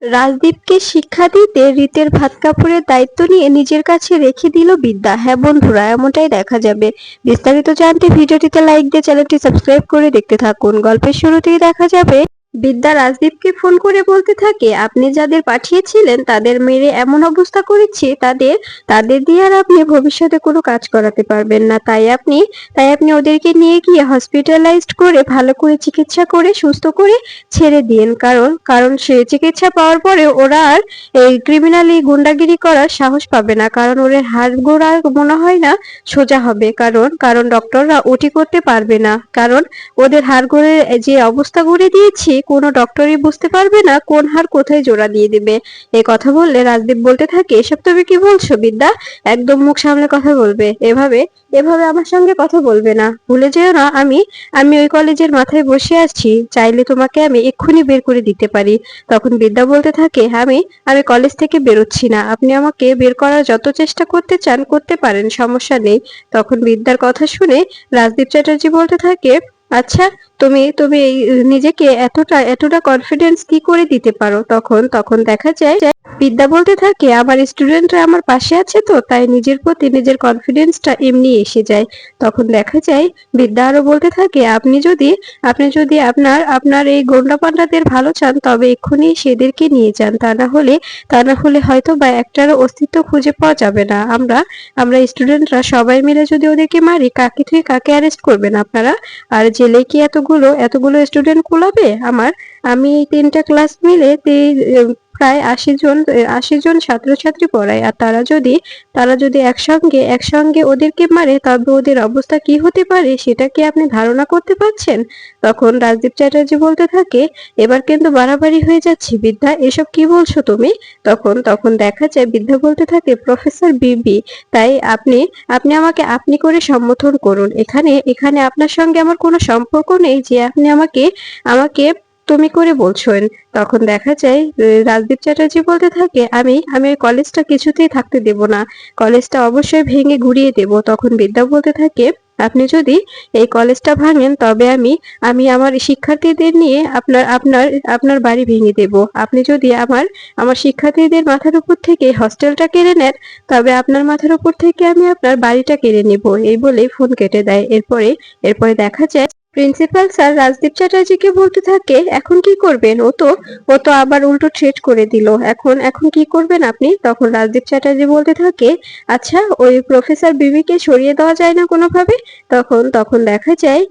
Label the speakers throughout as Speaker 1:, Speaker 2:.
Speaker 1: রাজদীপকে শিক্ষা দিতে রিতের ভাত কাপড়ের দায়িত্ব নিয়ে নিজের কাছে রেখে দিল বিদ্যা। হ্যাঁ বন্ধুরা, এমনটাই দেখা যাবে। বিস্তারিত জানতে ভিডিওটিতে লাইক দিয়ে চ্যানেলটি সাবস্ক্রাইব করে দেখতে থাকুন। গল্পের শুরুতেই দেখা যাবে বিদ্যা রাজদীপকে ফোন করে বলতে থাকে, আপনি যাদের পাঠিয়েছিলেন তাদের মেরে এমন অবস্থা করেছি, তাদের তাদের দিয়ে আর আপনি ভবিষ্যতে কোনো কাজ করাতে পারবেন না। তাই আপনি ওদেরকে নিয়ে গিয়ে হসপিটালাইজড করে ভালো করে চিকিৎসা করে সুস্থ করে ছেড়ে দিন। কারণ কারণ সে চিকিৎসা পাওয়ার পরে ওরা আর এই ক্রিমিনালি গুন্ডাগিরি করার সাহস পাবে না। কারণ ওদের হাড় গোড়া মনে হয় না সোজা হবে। কারণ কারণ ডক্টররা ওটি করতে পারবে না। কারণ ওদের হাড় গোড়ের যে অবস্থা করে দিয়েছি, কোনো ডক্টরই বুঝতে পারবে না কোন হাড় কোথায় জোড়া দিয়ে দিবে। এই কথা বললে রাজদীপ বলতে থাকে, এসব তুমি কি বলছো বিদ্যা? একদম মুখ সামলে কথা বলবে। এভাবে এভাবে আমার সঙ্গে কথা বলবে না। ভুলে যেও না, আমি আমি ওই কলেজের মাথায় বসে আছি। চাইলে তোমাকে আমি এক্ষুনি বের করে দিতে পারি। তখন বিদ্যা বলতে থাকে, আমি আমি কলেজ থেকে বেরোচ্ছি না। আপনি আমাকে বের করার যত চেষ্টা করতে চান করতে পারেন, সমস্যা নেই। তখন বিদ্যার কথা শুনে রাজদীপ চ্যাটার্জি বলতে থাকে, আচ্ছা, তুমি তুমি এই নিজেকে এতটা এতটা কনফিডেন্স কি করে দিতে পারো? তখন তখন দেখা যায় বিদ্যা বলতে থাকে, আমার স্টুডেন্টরা আমার পাশে আছে তো, তাই নিজের প্রতি নিজের কনফিডেন্সটা এমনি এসে যায়। তখন দেখা যায় বিদ্যা আরো বলতে থাকে, আপনি যদি আপনার আপনার এই গোন্ডা পান্ডাদের ভালো চান, তবে এক্ষুনি সেদেরকে নিয়ে যান। তা না হলে হয়তো বা একটারও অস্তিত্ব খুঁজে পাওয়া যাবে না। আমরা স্টুডেন্টরা সবাই মিলে যদি ওদেরকে মারি, কাকে থেকে কাকে অ্যারেস্ট করবেন আপনারা? আর জেলে কি এতগুলো এতগুলো স্টুডেন্ট কুলাবে? আমি এই 3টা ক্লাস মিলে প্রায় 80 জন ছাত্রছাত্রী পড়াই। আর তারা যদি একসঙ্গে ওদেরকে মারে, তবে ওদের অবস্থা কি হতে পারে সেটা কি আপনি ধারণা করতে পারছেন? তখন রাজদীপ চ্যাটার্জি বলতে থাকে, এবার কিন্তু বাড়াবাড়ি হয়ে যাচ্ছে বিদ্যা, এসব কি বলছো তুমি? তখন দেখা যায় বিদ্যা বলতে থাকে, প্রফেসর বিবি, তাই আপনি আপনি আমাকে আপনি করে সম্বোধন করুন। এখানে এখানে আপনার সঙ্গে আমার কোনো সম্পর্ক নেই যে আপনি আমাকে আমাকে তুমি করে বলছেন। তখন দেখা যায় রাজদীপ চ্যাটার্জি বলতে থাকে, আমি ওই কলেজটা কিছুতেই থাকতে দেব না। কলেজটা অবশ্যই ভেঙে গুড়িয়ে দেব। তখন বিদ্যা বলতে থাকে, আপনি যদি এই কলেজটা ভাঙেন, তবে আমি আমি আমার শিক্ষার্থীদের নিয়ে আপনার আপনার আপনার বাড়ি ভেঙে দেব। আপনি যদি আমার শিক্ষার্থীদের মাথার উপর থেকে হস্টেলটা কেড়ে নেন, তবে আপনার মাথার উপর থেকে আমি আপনার বাড়িটা কেড়ে নিব। এই বলেই ফোন কেটে দেয়। এরপরে দেখা যায় প্রিন্সিপাল স্যার রাজদীপ চ্যাটার্জিকে বলতে থাকে, এখন কি করবেন? ও তো আবার উল্টো থ্রেট করে দিল। এখন কি করবেন আপনি? তখন রাজদীপ চ্যাটার্জি বলতে থাকে, আচ্ছা, ওই প্রফেসর বিবিকে সরিয়ে দেওয়া যায় না কোনোভাবে? তখন দেখা যায়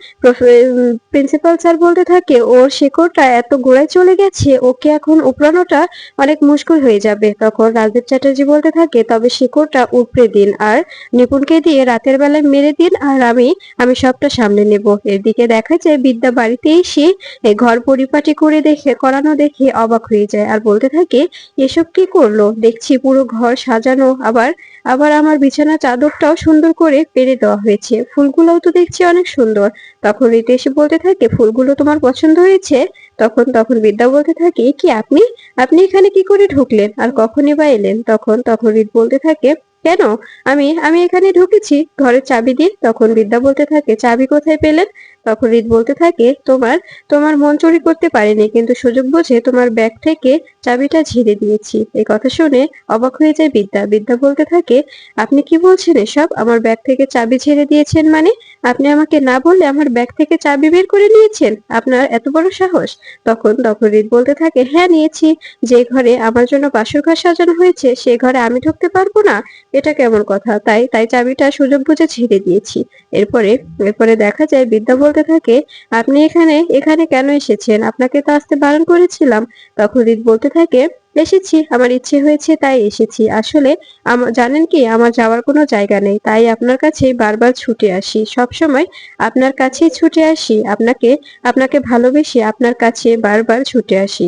Speaker 1: প্রিন্সিপাল স্যার বলতে থাকে, ওর শেকড়টা এত গোড়ায় চলে গেছে, ওকে এখন উপড়ানোটা অনেক মুশকিল হয়ে যাবে। তখন রাজদীপ চ্যাটার্জি বলতে থাকে, তবে শেকড়টা উপড়ে দিন আর নিপুণকে দিয়ে রাতের বেলায় মেরে দিন, আর আমি আমি সবটা সামলে নেব। এদিকে দেখা যায় বিদ্যা বাড়িতে এসে ঘর পরিপাটি করানো দেখে অবাক হয়ে যায় আর বলতে থাকে, এসব কি করলো? দেখছি পুরো ঘর সাজানো, আবার আবার আমার বিছানা চাদরটাও সুন্দর করে পেরে দেওয়া হয়েছে। ফুলগুলোও তো দেখছি অনেক সুন্দর। তখন রীতা এসে বলতে থাকে, ফুলগুলো তোমার পছন্দ হয়েছে? তখন বিদ্যা বলতে থাকে, "এ কি, আপনি আপনি এখানে কি করে ঢুকলেন আর কখনই বা এলেন?" তখন রীত বলতে থাকে, কেন, আমি আমি এখানে ঢুকেছি ঘরের চাবি দিয়ে। তখন বিদ্যা বলতে থাকে, চাবি কোথায় পেলেন? তখন রীত বলতে থাকে, তোমার তোমার মন চুরি করতে পারিনি, কিন্তু সুযোগ বুঝে তোমার ব্যাগ থেকে চাবিটা ঝেড়ে দিয়েছি। এই কথা শুনে অবাক হয়ে যায় বিদ্যা। বিদ্যা বলতে থাকে, আপনি কি বলছেন এসব? আমার ব্যাগ থেকে চাবি ঝেড়ে দিয়েছেন মানে? আপনি আমাকে না বললে আমার ব্যাগ থেকে চাবি বের করে নিয়েছেন? আপনার এত বড় সাহস? তখন রীত বলতে থাকে, হ্যাঁ নিয়েছি। যে ঘরে আমার জন্য বাসর ঘর সাজানো হয়েছে, সে ঘরে আমি ঢুকতে পারবো না? এটা কেমন কথা? তাই তাই চাবিটা সুযোগ বুঝে ছেড়ে দিয়েছি। এরপরে এরপরে দেখা যায় বিদ্যা বলতে থাকে, আপনি এখানে এখানে কেন এসেছেন? আপনাকে তো আসতে বারণ করেছিলাম। তখন রীত বলতে থাকে, এসেছি, আমার ইচ্ছে হয়েছে তাই এসেছি। আসলে জানেন কি, আমার যাওয়ার কোনো জায়গা নেই, তাই আপনার কাছেই বারবার ছুটে আসি। সবসময় আপনার কাছেই ছুটে আসি। আপনাকে ভালোবেসে আপনার কাছে বারবার ছুটে আসি।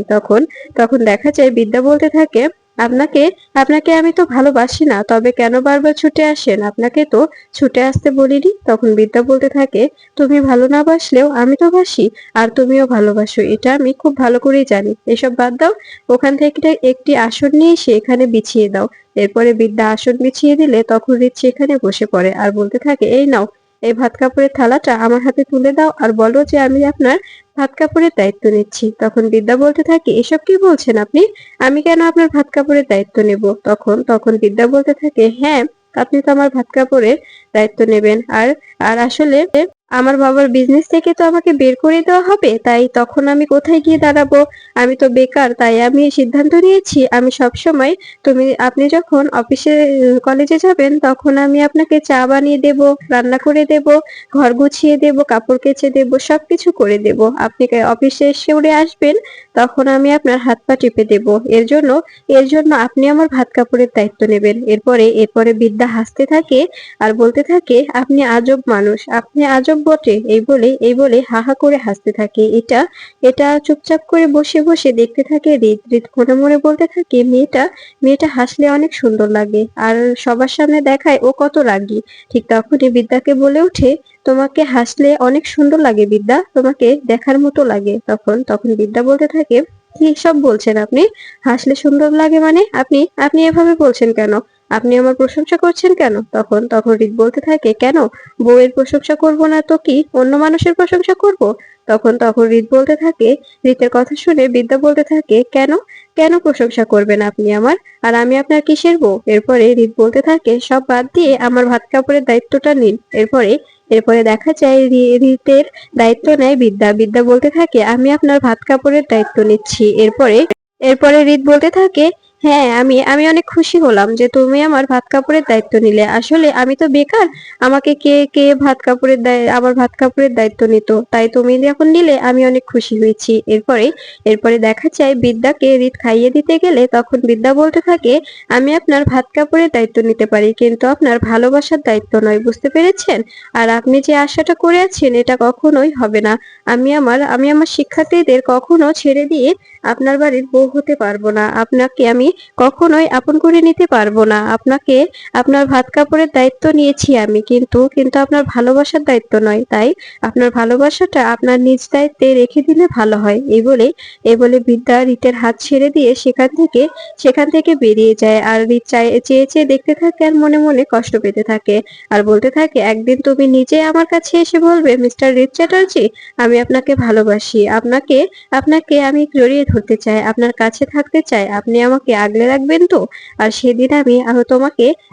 Speaker 1: তখন দেখা যায় বিদ্যা বলতে থাকে, আপনাকে আপনাকে আমি তো ভালোবাসি না, তবে কেন বারবার ছুটে আসেন? আপনাকে তো ছুটে আসতে বলিনি। তখন বিদ্যা বলতে থাকে, তুমি ভালো না বাসলেও আমি তো বাসি, আর তুমিও ভালোবাসো, এটা আমি খুব ভালো করেই জানি। এসব বাদ দাও, ওখান থেকে একটি আসন নিয়ে এসে এখানে বিছিয়ে দাও। এরপরে বিদ্যা আসন বিছিয়ে দিলে তখন রীত সেখানে বসে পড়ে আর বলতে থাকে, এই নাও, এই ভাত কাপড়ের থালাটা আমার হাতে তুলে দাও আর বলো যে আমি আপনার ভাত কাপড়ের দায়িত্ব নিচ্ছি। তখন বিদ্যা বলতে থাকে, এসব কি বলছেন আপনি? আমি কেন আপনার ভাত কাপড়ের দায়িত্ব নেব? তখন তখন বিদ্যা বলতে থাকে, হ্যাঁ, আপনি তো আমার ভাত কাপড়ের দায়িত্ব নেবেন। আর আর আসলে আমার বাবার বিজনেস থেকে তো আমাকে বের করে দেওয়া হবে, তাই তখন আমি কোথায় গিয়ে দাঁড়াবো? আমি তো বেকার, তাই আমি সিদ্ধান্ত নিয়েছি আমি সব সময় আপনি যখন অফিসে কলেজে যাবেন তখন আমি আপনাকে চা বানিয়ে দেব, রান্না করে দেব, ঘর গুছিয়ে দেব, কাপড় কেচে দেব, সবকিছু করে দেব। আপনি অফিসে এসে উড়ে আসবেন, তখন আমি আপনার হাত পা টিপে দেব। এর জন্য আপনি আমার ভাত কাপড়ের দায়িত্ব নেবেন। এরপরে বিদ্যা হাসতে থাকে আর বলতে থাকে, আপনি আজব মানুষ, আপনি আজব বটে। এই বলে হা হা করে হাসতে থাকে। এটা এটা চুপচাপ করে বসে বসে দেখতে থাকে হৃদ। হৃদ মনে মনে বলতে থাকে, মেয়েটা হাসলে অনেক সুন্দর লাগে, আর সবার সামনে দেখায় ও কত রাগী। ঠিক তখনই বিদ্যাকে বলে ওঠে, তোমাকে হাসলে অনেক সুন্দর লাগে বিদ্যা, তোমাকে দেখার মতো লাগে। তখন বিদ্যা বলতে থাকে, কি সব বলছেন আপনি? হাসলে সুন্দর লাগে মানে? আপনি আপনি এভাবে বলছেন কেন? আপনি আমার প্রশংসা করছেন কেন? তখন হৃদ বলতে থাকে, কেন বউয়ের প্রশংসা করব না তো কি অন্য মানুষের প্রশংসা করব? তখন হৃদ বলতে থাকে, হৃদের কথা শুনে বিদ্যা বলতে থাকে, কেন কেন প্রশংসা করবেন আপনি আমার? আর আমি আপনার কিসের বউ? এরপরে হৃদ বলতে থাকে, সব বাদ দিয়ে আমার ভাত কাপড়ের দায়িত্বটা নিন। এরপরে দেখা যায় হৃদের দায়িত্ব নেয় বিদ্যা। বিদ্যা বলতে থাকে, আমি আপনার ভাত কাপড়ের দায়িত্ব নিচ্ছি। এরপরে হৃদ বলতে থাকে, হ্যাঁ, আমি আমি অনেক খুশি হলাম যে তুমি আমার ভাত কাপড়ের দায়িত্ব নিলে। আসলে আমি তো বেকার, আমাকে কে কে আমার ভাত কাপড়ের দায়িত্ব নিত, তাই তুমি যখন নিলে আমি অনেক খুশি হয়েছি। এরপরে দেখা যায় বিদ্যাকে হৃদ খাইয়ে দিতে গেলে তখন বিদ্যা বলতে থাকে, আমি আপনার ভাত কাপড়ের দায়িত্ব নিতে পারি, কিন্তু আপনার ভালোবাসার দায়িত্ব নয়, বুঝতে পেরেছেন? আর আপনি যে আশাটা করে আছেন এটা কখনোই হবে না। আমি আমার শিক্ষার্থীদের কখনো ছেড়ে দিয়ে আপনার বাড়ির বউ হতে পারবো না। আপনাকে আমি কখনোই আপন করে নিতে পারবো না। আপনার ভাত কাপড়ের দায়িত্ব নিয়েছি আমি, কিন্তু আপনার ভালোবাসার দায়িত্ব নয়। তাই আপনার ভালোবাসাটা আপনার নিজ দায়িত্বে রেখে দিলে ভালো হয়। এই বলে বিদ্যা রিতের হাত ছেড়ে দিয়ে সেখান থেকে বেরিয়ে যায়। আর রিত চেয়ে চেয়ে দেখতে থাকে আর মনে মনে কষ্ট পেতে থাকে। আর বলতে থাকে, একদিন তুমি নিজে আমার কাছে এসে বলবে, মিস্টার রিত চ্যাটার্জি, আমি আপনাকে ভালোবাসি, আপনাকে আমি জড়িয়ে ধরতে চাই, আপনার কাছে থাকতে চাই, আপনি আমাকে আগলে রাখবেন তো? আর সেদিন আমি আরো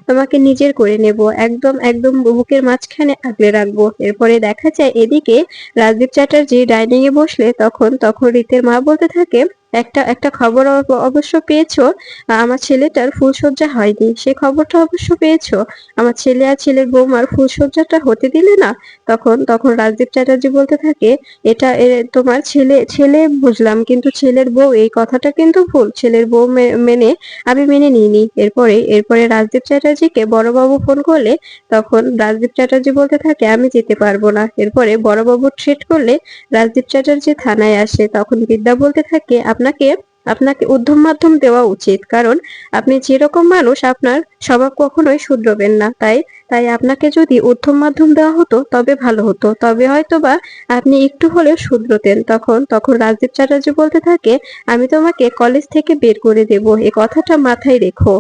Speaker 1: তোমাকে নিজের করে নেব, একদম একদম বুকের মাঝখানে আগলে রাখবো। এরপরে দেখা যায় এদিকে রাজদীপ চ্যাটার্জি ডাইনিং এ বসলে তখন রীতের মা বলতে থাকে, একটা একটা খবর অবশ্য পেয়েছো, আমার ছেলেটার ফুলশয্যা হয়নি, সে খবরটা অবশ্য পেয়েছো? আমার ছেলে আর ছেলের বৌমার ফুলশয্যাটা হতে দিলে না। তখন রাজদীপ চ্যাটার্জি বলতে থাকে, তোমার ছেলে ছেলে বুঝলাম, কিন্তু ছেলের বউ, এই কথাটা কিন্তু ভুল। ছেলের বউ আমি মেনে নিইনি। এরপরে রাজদীপ চ্যাটার্জিকে বড়বাবু ফোন করলে তখন রাজদীপ চ্যাটার্জি বলতে থাকে, আমি যেতে পারবো না। এরপরে বড়বাবু থ্রেট করলে রাজদীপ চ্যাটার্জি থানায় আসে। তখন বিদ্যা বলতে থাকে, আপনাকে আপনাকে উদ্ধম মাধ্যম দেওয়া উচিত, কারণ আপনি যেরকম মানুষ আপনার স্বভাব কখনোই শুধরবেন না। তাই আপনাকে যদি উদ্ধম মাধ্যম দেওয়া হতো তবে ভালো হতো, তবে হয়তোবা আপনি একটু হলেও শুধরতেন। তখন রাজদীপ চ্যাটার্জি বলতে থাকে, আমি তোমাকে কলেজ থেকে বের করে দেব, এ কথাটা মাথায় রেখো।